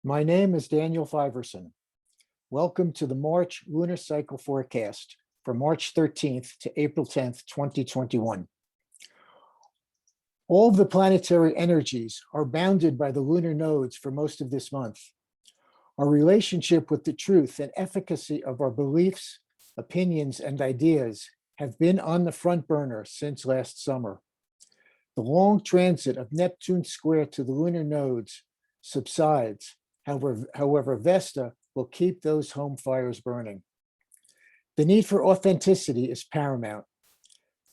My name is Daniel Fiverson. Welcome to the March lunar cycle forecast for March 13th to April 10th, 2021. All of the planetary energies are bounded by the lunar nodes for most of this month. Our relationship with the truth and efficacy of our beliefs, opinions, and ideas have been on the front burner since last summer. The long transit of Neptune square to the lunar nodes subsides. However, Vesta will keep those home fires burning. The need for authenticity is paramount.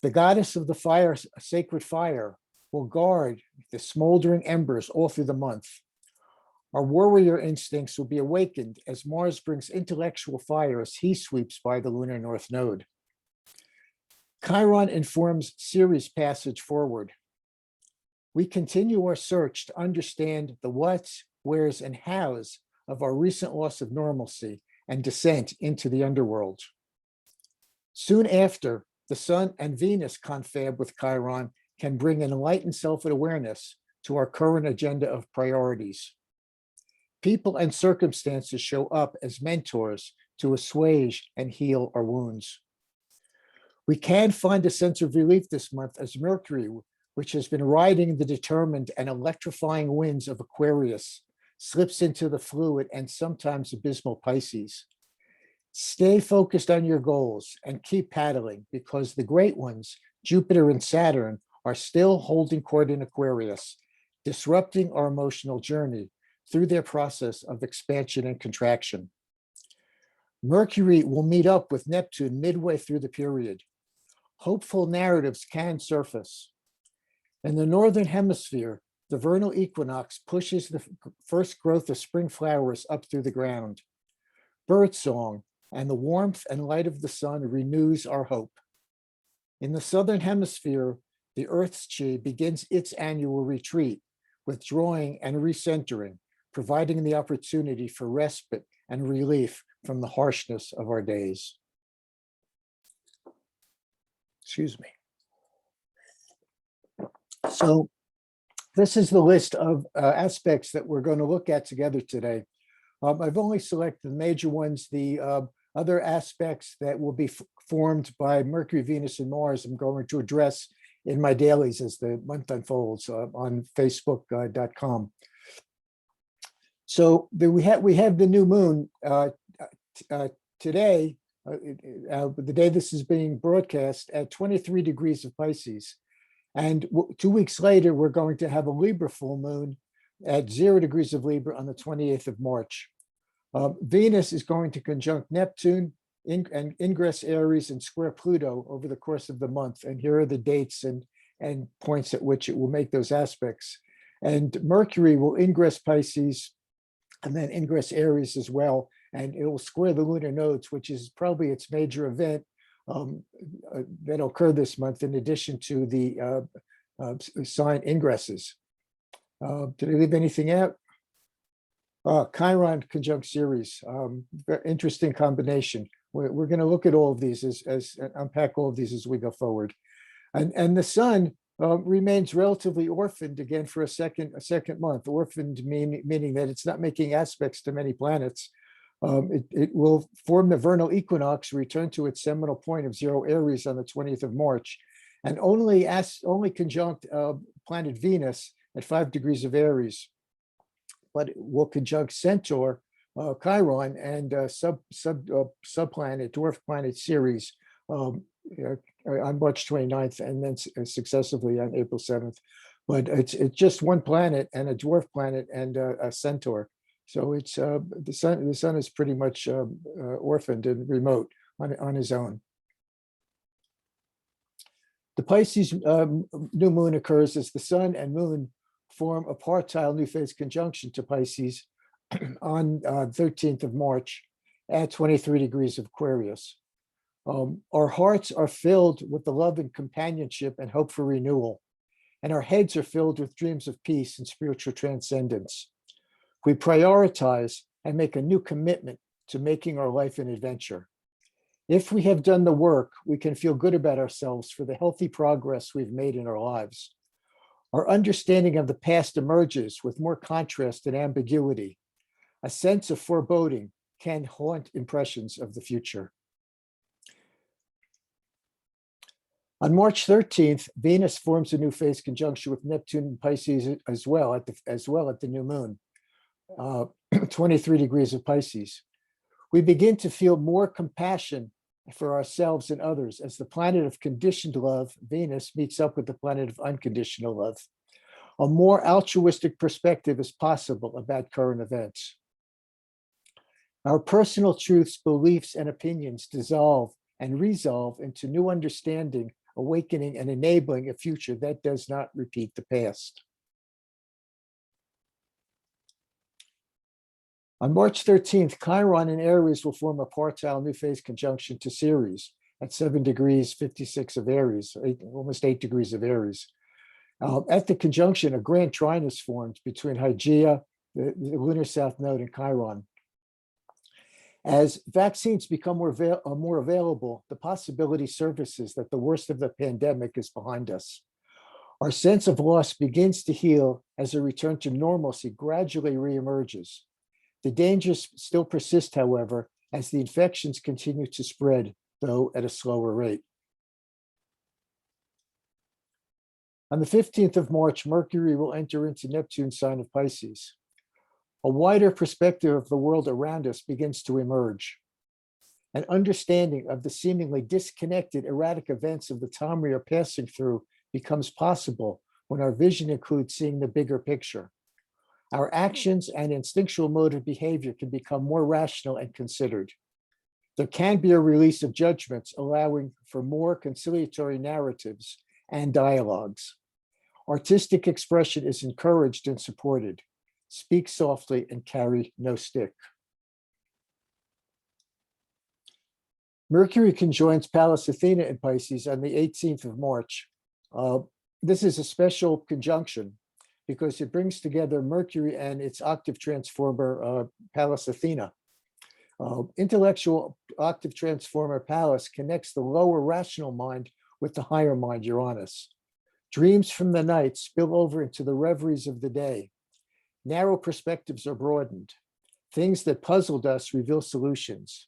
The goddess of the fire, sacred fire, will guard the smoldering embers all through the month. Our warrior instincts will be awakened as Mars brings intellectual fire as he sweeps by the lunar north node. Chiron informs Ceres' passage forward. We continue our search to understand the whats, wheres, and hows of our recent loss of normalcy and descent into the underworld. Soon after, the Sun and Venus confab with Chiron can bring an enlightened self-awareness to our current agenda of priorities. People and circumstances show up as mentors to assuage and heal our wounds. We can find a sense of relief this month as Mercury, which has been riding the determined and electrifying winds of Aquarius, slips into the fluid and sometimes abysmal Pisces. Stay focused on your goals and keep paddling because the great ones, Jupiter and Saturn, are still holding court in Aquarius, disrupting our emotional journey through their process of expansion and contraction. Mercury will meet up with Neptune midway through the period. Hopeful narratives can surface. In the Northern Hemisphere, the vernal equinox pushes the first growth of spring flowers up through the ground. Birdsong and the warmth and light of the sun renews our hope. In the Southern Hemisphere, the Earth's chi begins its annual retreat, withdrawing and recentering, providing the opportunity for respite and relief from the harshness of our days. Excuse me. So this is the list of aspects that we're going to look at together today. I've only selected the major ones. The other aspects that will be formed by Mercury, Venus, and Mars, I'm going to address in my dailies as the month unfolds on Facebook.com. So we have the new moon today, the day this is being broadcast, at 23 degrees of Pisces. And 2 weeks later, we're going to have a Libra full moon at 0 degrees of Libra on the 28th of March. Venus is going to conjunct Neptune and ingress Aries and square Pluto over the course of the month. And here are the dates and points at which it will make those aspects. And Mercury will ingress Pisces and then ingress Aries as well. And it will square the lunar nodes, which is probably its major event that'll occur this month, in addition to the sign ingresses. Did I leave anything out? Chiron conjunct Ceres, very interesting combination. We're going to look at all of these as unpack all of these as we go forward. And the sun remains relatively orphaned again for a second month. Orphaned meaning that it's not making aspects to many planets. It will form the vernal equinox, return to its seminal point of 0 Aries on the 20th of March, and only conjunct planet Venus at 5 degrees of Aries. But it will conjunct Centaur, Chiron, and subplanet, dwarf planet Ceres on March 29th, and then successively on April 7th. But it's just one planet and a dwarf planet and a Centaur. So it's the sun is pretty much orphaned and remote on his own. The Pisces new moon occurs as the sun and moon form a partile new phase conjunction to Pisces on 13th of March at 23 degrees of Aquarius. Our hearts are filled with the love and companionship and hope for renewal, and our heads are filled with dreams of peace and spiritual transcendence. We prioritize and make a new commitment to making our life an adventure. If we have done the work, we can feel good about ourselves for the healthy progress we've made in our lives. Our understanding of the past emerges with more contrast and ambiguity. A sense of foreboding can haunt impressions of the future. On March 13th, Venus forms a new phase conjunction with Neptune in Pisces as well at the new moon, 23 degrees of Pisces. We begin to feel more compassion for ourselves and others as the planet of conditioned love, Venus, meets up with the planet of unconditional love. A more altruistic perspective is possible about current events. Our personal truths, beliefs, and opinions dissolve and resolve into new understanding, awakening, and enabling a future that does not repeat the past. On March 13th, Chiron in Aries will form a partile new phase conjunction to Ceres at 7 degrees 56 of Aries, almost 8 degrees of Aries. At the conjunction, a grand trine is formed between Hygeia, the lunar south node, and Chiron. As vaccines become more available, the possibility surfaces that the worst of the pandemic is behind us. Our sense of loss begins to heal as a return to normalcy gradually reemerges. The dangers still persist, however, as the infections continue to spread, though at a slower rate. On the 15th of March, Mercury will enter into Neptune's sign of Pisces. A wider perspective of the world around us begins to emerge. An understanding of the seemingly disconnected, erratic events of the time we are passing through becomes possible when our vision includes seeing the bigger picture. Our actions and instinctual mode of behavior can become more rational and considered. There can be a release of judgments, allowing for more conciliatory narratives and dialogues. Artistic expression is encouraged and supported. Speak softly and carry no stick. Mercury conjoins Pallas Athena in Pisces on the 18th of March. This is a special conjunction because it brings together Mercury and its octave transformer, Pallas Athena. Intellectual octave transformer Pallas connects the lower rational mind with the higher mind, Uranus. Dreams from the night spill over into the reveries of the day. Narrow perspectives are broadened. Things that puzzled us reveal solutions.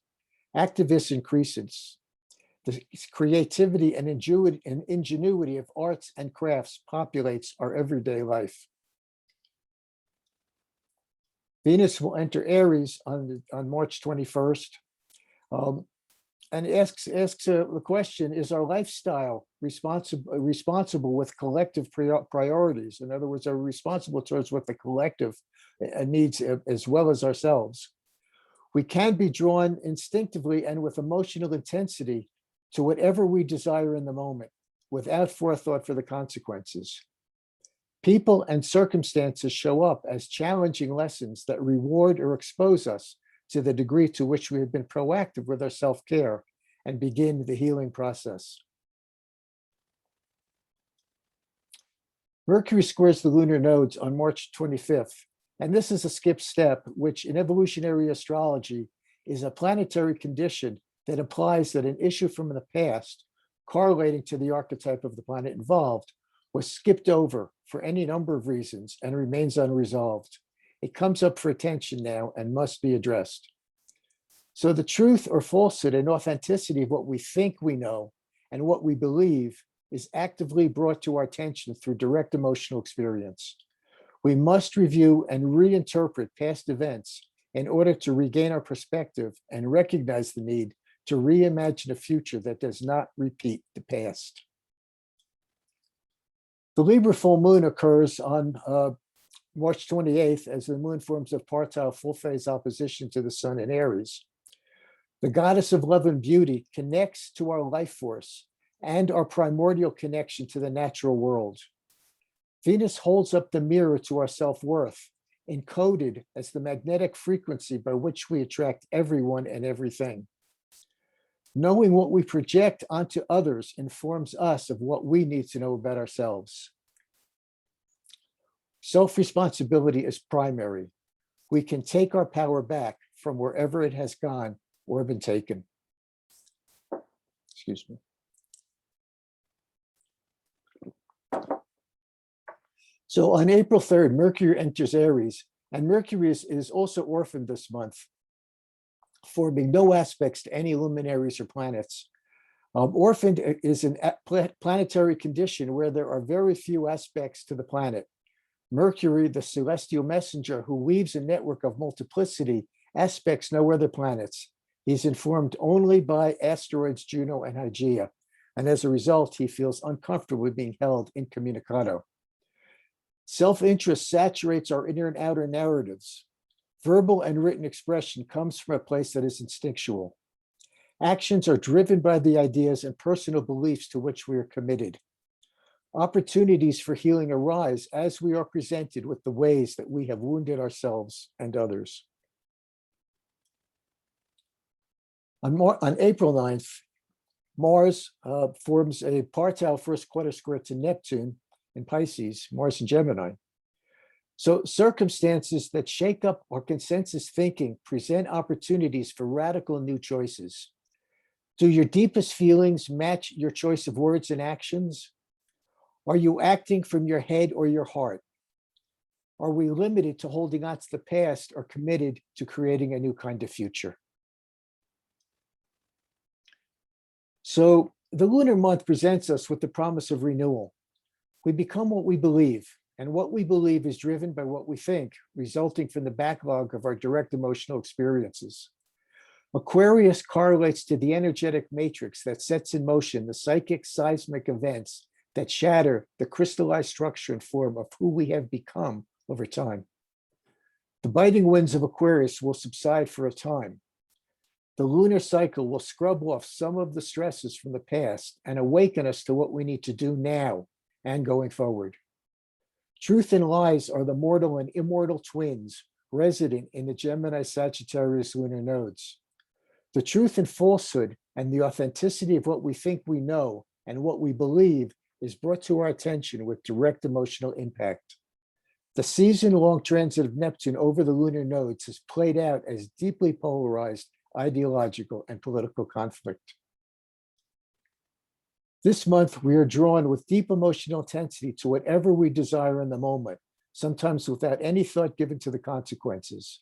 Activists increases. The creativity and ingenuity of arts and crafts populates our everyday life. Venus will enter Aries on March 21st. And asks the question, is our lifestyle responsible with collective priorities? In other words, are we responsible towards what the collective needs as well as ourselves? We can be drawn instinctively and with emotional intensity to whatever we desire in the moment, without forethought for the consequences. People and circumstances show up as challenging lessons that reward or expose us to the degree to which we have been proactive with our self-care and begin the healing process. Mercury squares the lunar nodes on March 25th, and this is a skip step, which in evolutionary astrology is a planetary condition that implies that an issue from the past correlating to the archetype of the planet involved was skipped over for any number of reasons and remains unresolved. It comes up for attention now and must be addressed. So the truth or falsehood and authenticity of what we think we know and what we believe is actively brought to our attention through direct emotional experience. We must review and reinterpret past events in order to regain our perspective and recognize the need to reimagine a future that does not repeat the past. The Libra full moon occurs on March 28th, as the moon forms a partile full phase opposition to the sun in Aries. The goddess of love and beauty connects to our life force and our primordial connection to the natural world. Venus holds up the mirror to our self-worth, encoded as the magnetic frequency by which we attract everyone and everything. Knowing what we project onto others informs us of what we need to know about ourselves. Self-responsibility is primary. We can take our power back from wherever it has gone or been taken. Excuse me. So on April 3rd, Mercury enters Aries And Mercury is also orphaned this month, forming no aspects to any luminaries or planets. Orphaned is an planetary condition where there are very few aspects to the planet. Mercury, the celestial messenger who weaves a network of multiplicity, aspects no other planets. He's informed only by asteroids Juno and Hygeia, and as a result, he feels uncomfortable being held incommunicado. Self-interest saturates our inner and outer narratives. Verbal and written expression comes from a place that is instinctual. Actions are driven by the ideas and personal beliefs to which we are committed. Opportunities for healing arise as we are presented with the ways that we have wounded ourselves and others. On April 9th, Mars forms a partile first quarter square to Neptune in Pisces, Mars in Gemini. So circumstances that shake up our consensus thinking present opportunities for radical new choices. Do your deepest feelings match your choice of words and actions? Are you acting from your head or your heart? Are we limited to holding on to the past or committed to creating a new kind of future? So the lunar month presents us with the promise of renewal. We become what we believe, and what we believe is driven by what we think, resulting from the backlog of our direct emotional experiences. Aquarius correlates to the energetic matrix that sets in motion the psychic seismic events that shatter the crystallized structure and form of who we have become over time. The biting winds of Aquarius will subside for a time. The lunar cycle will scrub off some of the stresses from the past and awaken us to what we need to do now and going forward. Truth and lies are the mortal and immortal twins resident in the Gemini-Sagittarius lunar nodes. The truth and falsehood and the authenticity of what we think we know and what we believe is brought to our attention with direct emotional impact. The season-long transit of Neptune over the lunar nodes has played out as deeply polarized ideological and political conflict. This month, we are drawn with deep emotional intensity to whatever we desire in the moment, sometimes without any thought given to the consequences.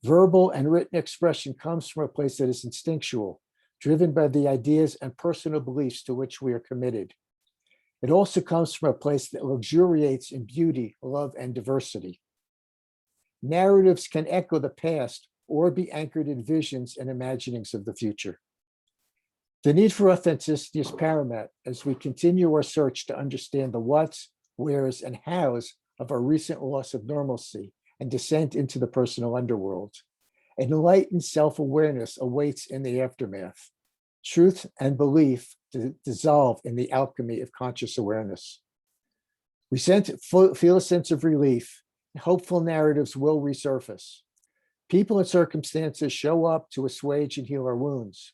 Verbal and written expression comes from a place that is instinctual, driven by the ideas and personal beliefs to which we are committed. It also comes from a place that luxuriates in beauty, love, and diversity. Narratives can echo the past or be anchored in visions and imaginings of the future. The need for authenticity is paramount as we continue our search to understand the whats, wheres, and hows of our recent loss of normalcy and descent into the personal underworld. Enlightened self-awareness awaits in the aftermath. Truth and belief dissolve in the alchemy of conscious awareness. We feel a sense of relief. Hopeful narratives will resurface. People and circumstances show up to assuage and heal our wounds.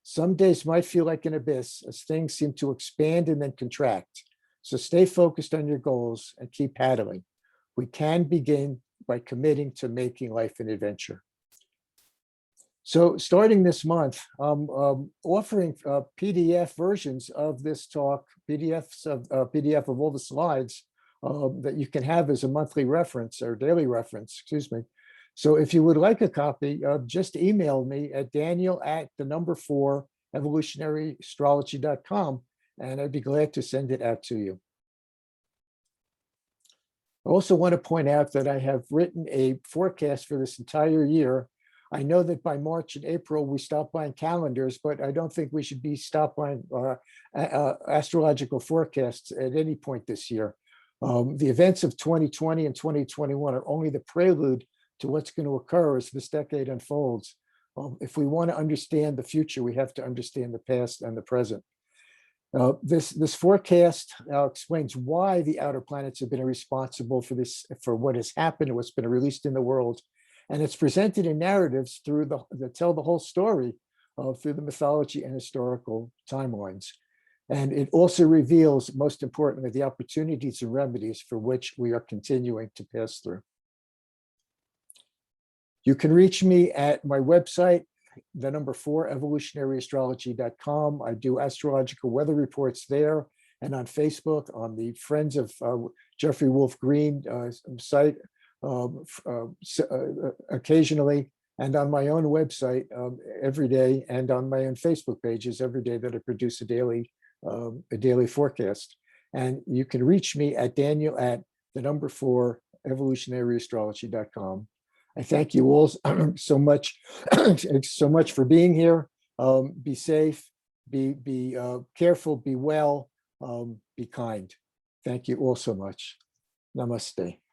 Some days might feel like an abyss as things seem to expand and then contract. So stay focused on your goals and keep paddling. We can begin by committing to making life an adventure. So starting this month, I'm offering PDF versions of this talk, PDF of all the slides that you can have as a monthly reference or daily reference, excuse me. So if you would like a copy, just email me at daniel@evolutionaryastrology.com, and I'd be glad to send it out to you. I also want to point out that I have written a forecast for this entire year. I know that by March and April, we stop buying calendars, but I don't think we should be stop buying astrological forecasts at any point this year. The events of 2020 and 2021 are only the prelude to what's going to occur as this decade unfolds. If we want to understand the future, we have to understand the past and the present. This forecast explains why the outer planets have been responsible for what has happened and what's been released in the world. And it's presented in narratives that tell the whole story through the mythology and historical timelines. And it also reveals, most importantly, the opportunities and remedies for which we are continuing to pass through. You can reach me at my website, the number 4, evolutionaryastrology.com. I do astrological weather reports there and on Facebook, on the Friends of Jeffrey Wolf Green site. occasionally, and on my own website every day, and on my own Facebook pages every day that I produce a daily forecast. And you can reach me at Daniel at the number 4 evolutionaryastrology.com. I thank you all so much, so much for being here. Be safe, be careful, be well, be kind. Thank you all so much. Namaste.